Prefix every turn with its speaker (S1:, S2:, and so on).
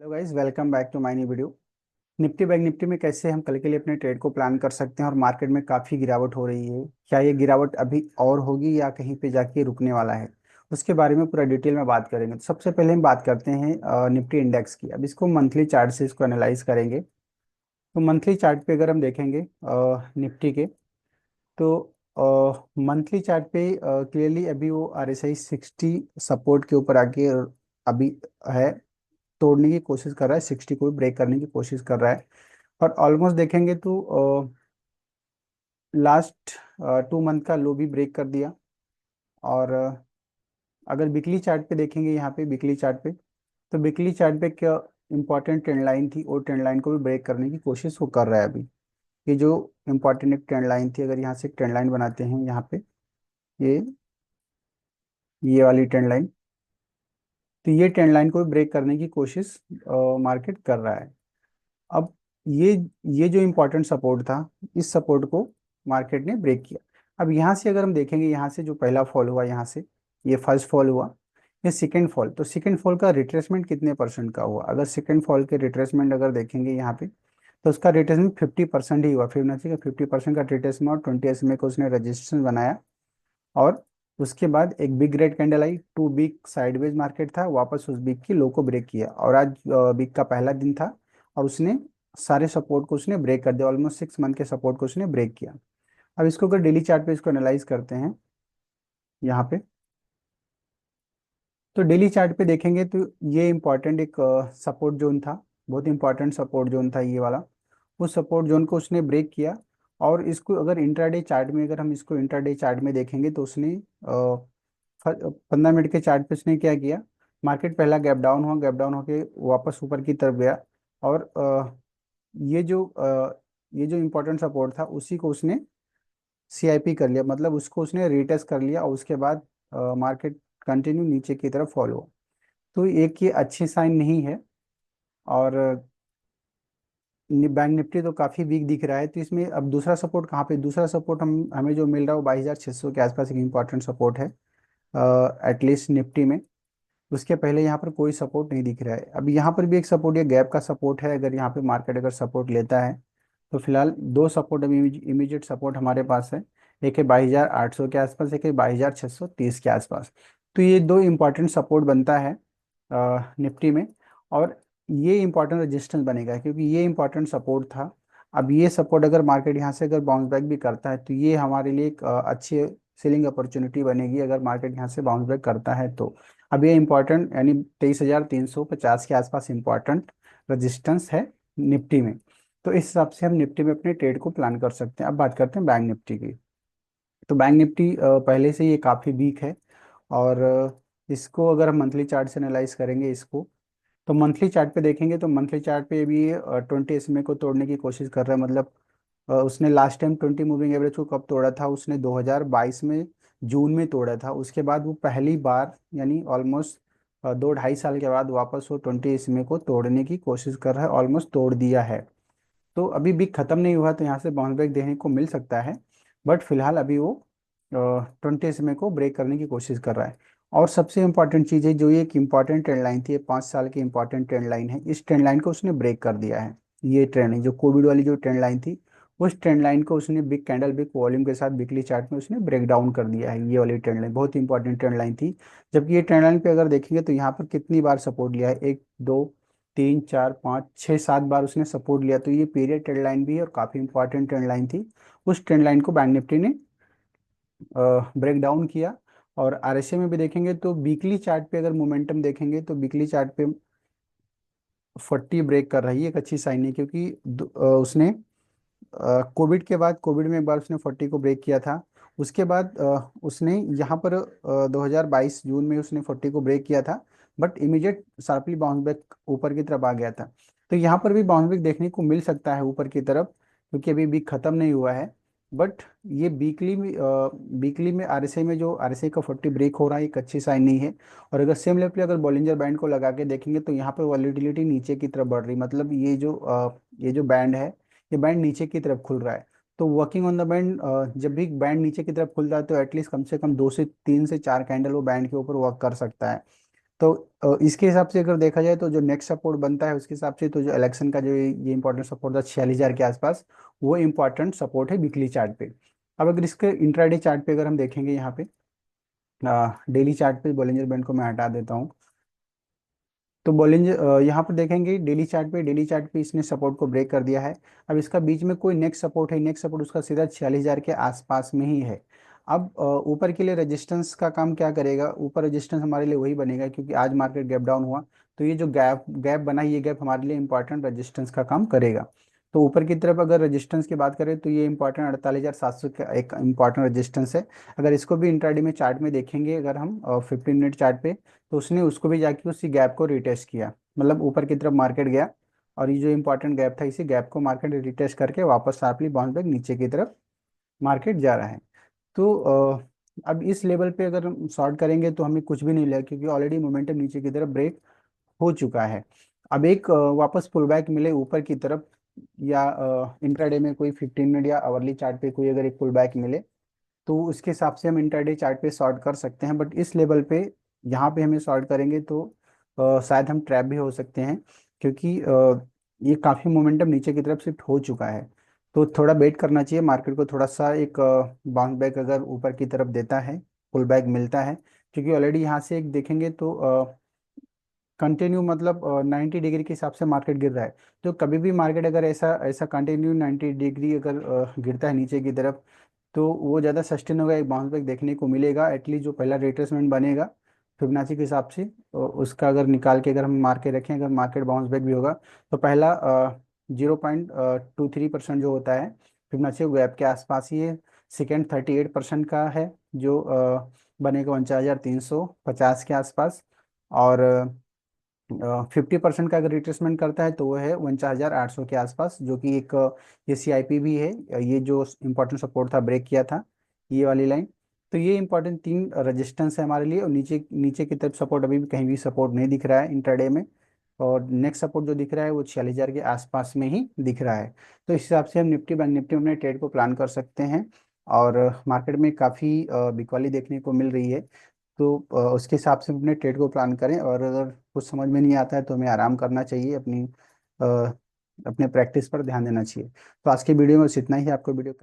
S1: Hello guys, welcome back to my new video. Nifty bank Nifty में कैसे हम कल के लिए अपने ट्रेड को प्लान कर सकते हैं और मार्केट में काफ़ी गिरावट हो रही है। क्या ये गिरावट अभी और होगी या कहीं पे जाके रुकने वाला है, उसके बारे में पूरा डिटेल में बात करेंगे। तो सबसे पहले हम बात करते हैं निफ्टी इंडेक्स की। अब इसको मंथली चार्ट से इसको एनालाइज करेंगे। तो मंथली चार्ट पे अगर हम देखेंगे निफ्टी के, तो मंथली चार्ट पे क्लियरली अभी वो RSI 60 सपोर्ट के ऊपर आके अभी है, तोड़ने की कोशिश कर रहा है, 60 को भी ब्रेक करने की कोशिश कर रहा है। और ऑलमोस्ट देखेंगे तो लास्ट 2 मंथ का लो भी ब्रेक कर दिया। और अगर वीकली चार्ट पे देखेंगे, यहाँ पे वीकली चार्ट पे, तो वीकली चार्ट पे क्या इंपॉर्टेंट ट्रेंड लाइन थी, और ट्रेंड लाइन को भी ब्रेक करने की कोशिश वो कर रहा है अभी। ये जो इंपॉर्टेंट एक ट्रेंड लाइन थी, अगर यहाँ से एक ट्रेंड लाइन बनाते हैं यहाँ पे, ये ये वाली ट्रेंड लाइन, तो ये ट्रेंड लाइन को भी ब्रेक करने की कोशिश मार्केट कर रहा है। अब ये ये जो इम्पोर्टेंट सपोर्ट था, इस सपोर्ट को मार्केट ने ब्रेक किया। अब यहाँ से अगर हम देखेंगे, यहाँ से जो पहला फॉल हुआ, यहाँ से ये फर्स्ट फॉल हुआ, ये सेकंड फॉल, तो सेकंड फॉल का रिट्रेसमेंट कितने परसेंट का हुआ? अगर सेकंड फॉल के रिट्रेसमेंट अगर देखेंगे यहाँ पे, तो उसका रिट्रेसमेंट 50% ही हुआ। फिबोनाची का 50% का रिट्रेसमेंट, और 20 SMA को उसने रजिस्टेंस बनाया। और उसके बाद एक बिग रेड कैंडल आई, टू बिग साइडवेज मार्केट था, वापस उस बिग की लो को ब्रेक किया। और आज बिग का पहला दिन था, और उसने सारे सपोर्ट को उसने ब्रेक कर दिया, ऑलमोस्ट 6 मंथ के सपोर्ट को उसने ब्रेक किया। अब इसको अगर डेली चार्ट पे इसको एनालाइज करते हैं यहाँ पे, तो डेली चार्ट पे देखेंगे तो ये इंपॉर्टेंट एक सपोर्ट जोन था, बहुत इंपॉर्टेंट सपोर्ट जोन था ये वाला। उस सपोर्ट जोन को उसने ब्रेक किया। और इसको अगर इंट्राडे चार्ट में, अगर हम इसको इंट्राडे चार्ट में देखेंगे, तो उसने 15 मिनट के चार्ट पे उसने क्या किया, मार्केट पहला गैप डाउन हुआ, गैप डाउन होके वापस ऊपर की तरफ गया। और ये जो इम्पोर्टेंट सपोर्ट था, उसी को उसने CIP कर लिया, मतलब उसको उसने रिटेस्ट कर लिया। और उसके बाद मार्केट कंटिन्यू नीचे की तरफ फॉलो हुआ। तो एक ये अच्छी साइन नहीं है। और बैंक निफ्टी तो काफी वीक दिख रहा है। तो इसमें अब दूसरा सपोर्ट कहाँ पे, दूसरा सपोर्ट हम हमें जो मिल रहा है वो 22,600 के आसपास एक इंपॉर्टेंट सपोर्ट है एटलीस्ट निफ्टी में। उसके पहले यहाँ पर कोई सपोर्ट नहीं दिख रहा है। अब यहाँ पर भी एक सपोर्ट, ये गैप का सपोर्ट है। अगर यहाँ पे मार्केट अगर सपोर्ट लेता है, तो फिलहाल दो सपोर्ट अभी इमीडिएट सपोर्ट हमारे पास है। एक है 22,800 के आसपास, एक है 22,630 के आसपास। तो ये दो इंपॉर्टेंट सपोर्ट बनता है निफ्टी में। और ये इंपॉर्टेंट रेजिस्टेंस बनेगा, क्योंकि ये इंपॉर्टेंट सपोर्ट था। अब ये सपोर्ट अगर मार्केट यहाँ से अगर बाउंस बैक भी करता है, तो ये हमारे लिए एक अच्छी सेलिंग अपॉर्चुनिटी बनेगी, अगर मार्केट यहाँ से बाउंस बैक करता है तो। अब ये इंपॉर्टेंट यानी 23,350 के आसपास इंपॉर्टेंट रेजिस्टेंस है निफ्टी में। तो इस हिसाब से हम निफ्टी में अपने ट्रेड को प्लान कर सकते हैं। अब बात करते हैं बैंक निफ्टी की। तो बैंक निफ्टी पहले से ये काफ़ी वीक है। और इसको अगर हम मंथली चार्ट से एनालाइज करेंगे इसको, तो मंथली चार्ट पे देखेंगे, तो मंथली चार्ट पे भी 20 SMA को तोड़ने की कोशिश कर रहा है। मतलब उसने लास्ट टाइम 20 मूविंग एवरेज को कब तोड़ा था, उसने 2022 में जून में तोड़ा था। उसके बाद वो पहली बार यानी ऑलमोस्ट 2 ढाई साल के बाद वापस वो 20 SMA को तोड़ने की कोशिश कर रहा है, ऑलमोस्ट तोड़ दिया है। तो अभी भी खत्म नहीं हुआ, तो यहाँ से बाउंस बैक देखने को मिल सकता है। बट फिलहाल अभी वो 20 SMA को ब्रेक करने की कोशिश कर रहा है। और सबसे इंपॉर्टेंट चीज़ है, जो ये एक इम्पॉर्टेंट ट्रेंड लाइन थी, ये 5 साल की इंपॉर्टेंट ट्रेंड लाइन है, इस ट्रेंड लाइन को उसने ब्रेक कर दिया है। ये ट्रेंड है जो कोविड वाली जो ट्रेंड लाइन थी, उस ट्रेंड लाइन को उसने बिग कैंडल बिग वॉल्यूम के साथ वीकली चार्ट में उसने ब्रेक डाउन कर दिया है। ये वाली ट्रेंड लाइन बहुत इंपॉर्टेंट ट्रेंड लाइन थी। जबकि ये ट्रेंड लाइन पे अगर देखेंगे, तो यहाँ पर कितनी बार सपोर्ट लिया है, 1 2 3 4 5 6 7 बार उसने सपोर्ट लिया। तो ये पीरियड ट्रेंड लाइन भी है और काफ़ी इंपॉर्टेंट ट्रेंड लाइन थी। उस ट्रेंड लाइन को बैंक निफ्टी ने ब्रेक डाउन किया। और RSI में भी देखेंगे, तो वीकली चार्ट पे अगर मोमेंटम देखेंगे, तो वीकली चार्ट पे 40 ब्रेक कर रही है, एक अच्छी साइन है। क्योंकि उसने कोविड के बाद, कोविड में एक बार उसने 40 को ब्रेक किया था। उसके बाद उसने यहाँ पर 2022 जून में उसने 40 को ब्रेक किया था। But immediate sharply bounce back ऊपर की तरफ आ गया था। तो यहाँ पर भी बाउंस बैक देखने को मिल सकता है ऊपर की तरफ, क्योंकि अभी वीक खत्म नहीं हुआ है। बट ये वीकली में RSI में जो RSI का 40 ब्रेक हो रहा है, एक अच्छी साइन नहीं है। और अगर सेम लेवल पे अगर बॉलिंजर बैंड को लगा के देखेंगे, तो यहाँ पर वॉलीटिलिटी नीचे की तरफ बढ़ रही, मतलब ये जो बैंड है, ये बैंड नीचे की तरफ खुल रहा है। तो वर्किंग ऑन द बैंड, जब भी बैंड नीचे की तरफ खुलता है, तो एटलीस्ट कम से कम 2 से 3 से 4 कैंडल वो बैंड के ऊपर वर्क कर सकता है। तो इसके हिसाब से अगर देखा जाए तो जो नेक्स्ट सपोर्ट बनता है उसके हिसाब से, तो जो इलेक्शन का जो ये इंपॉर्टेंट सपोर्ट था 46,000 के आसपास, वो इंपॉर्टेंट सपोर्ट है वीकली चार्ट पे। अब अगर इसके इंट्राडे चार्ट पे अगर हम देखेंगे यहाँ पे, डेली चार्ट पे बॉलिंजर बैंड को मैं हटा देता हूँ। तो बॉलिंजर यहाँ पर देखेंगे डेली चार्ट पे इसने सपोर्ट को ब्रेक कर दिया है। अब इसका बीच में कोई नेक्स्ट सपोर्ट है, नेक्स्ट सपोर्ट उसका सीधा 46,000 के आसपास में ही है। अब ऊपर के लिए रेजिस्टेंस का काम क्या करेगा, ऊपर रेजिस्टेंस हमारे लिए वही बनेगा, क्योंकि आज मार्केट गैप डाउन हुआ, तो ये जो गैप गैप बना, ये गैप हमारे लिए इंपॉर्टेंट रेजिस्टेंस का काम करेगा। तो ऊपर की तरफ अगर रेजिस्टेंस की बात करें तो ये इंपॉर्टेंट 48,700 का एक इंपॉर्टेंट रेजिस्टेंस है। अगर इसको भी इंट्राडे में चार्ट में देखेंगे, अगर हम 15 मिनट चार्ट पे, तो उसने उसको भी जाके उसी गैप को रिटेस्ट किया, मतलब ऊपर की तरफ मार्केट गया, और ये जो इंपॉर्टेंट गैप था, इसी गैप को मार्केट रिटेस्ट करके वापस शार्पली बाउंस बैक नीचे की तरफ मार्केट जा रहा है। तो अब इस लेवल पे अगर हम शॉर्ट करेंगे तो हमें कुछ भी नहीं लगेगा, क्योंकि ऑलरेडी मोमेंटम नीचे की तरफ ब्रेक हो चुका है। अब एक वापस पुल बैक मिले ऊपर की तरफ, या इंट्राडे में कोई 15 मिनट या आवरली चार्ट पे कोई अगर एक पुल बैक मिले, तो उसके हिसाब से हम इंट्राडे चार्ट पे शॉर्ट कर सकते हैं। बट इस लेवल पे यहाँ पे हमें शॉर्ट करेंगे तो शायद हम ट्रैप भी हो सकते हैं, क्योंकि ये काफ़ी मोमेंटम नीचे की तरफ शिफ्ट हो चुका है। तो थोड़ा वेट करना चाहिए मार्केट को, थोड़ा सा एक बाउंस बैक अगर ऊपर की तरफ देता है, पुल बैक मिलता है, क्योंकि ऑलरेडी यहाँ से एक देखेंगे तो कंटिन्यू, मतलब 90 डिग्री के हिसाब से मार्केट गिर रहा है। तो कभी भी मार्केट अगर ऐसा ऐसा कंटिन्यू 90 डिग्री अगर गिरता है नीचे की तरफ, तो वो ज़्यादा सस्टेन होगा, एक बाउंस बैक देखने को मिलेगा। एटलीस्ट जो पहला रिट्रेसमेंट बनेगा फिबोनाची के हिसाब से, तो उसका अगर निकाल के अगर हम मार के रखें, अगर मार्केट बाउंस बैक भी होगा, तो पहला 0.23% जो होता है फिबोनाची गैप के आसपास ही है। सेकेंड 38% का है, जो बनेगा 49,350 के आसपास। और 50% का अगर रिट्रेसमेंट करता है तो वो है 49,800 के आसपास, जो कि एक ये CIP भी है। ये जो इंपॉर्टेंट सपोर्ट था ब्रेक किया था, ये वाली लाइन। तो ये इंपॉर्टेंट तीन रेजिस्टेंस है हमारे लिए, और नीचे नीचे की तरफ सपोर्ट अभी भी कहीं भी सपोर्ट नहीं दिख रहा है इंट्राडे में। और नेक्स्ट सपोर्ट जो दिख रहा है वो 46,000 के आसपास में ही दिख रहा है। तो इस हिसाब से हम निफ्टी बैंक निफ्टी में ट्रेड को प्लान कर सकते हैं। और मार्केट में काफ़ी बिकवाली देखने को मिल रही है, तो उसके हिसाब से अपने ट्रेड को प्लान करें। और अगर कुछ समझ में नहीं आता है तो हमें आराम करना चाहिए, अपनी अपने प्रैक्टिस पर ध्यान देना चाहिए। तो आज की वीडियो में बस इतना ही। आपको वीडियो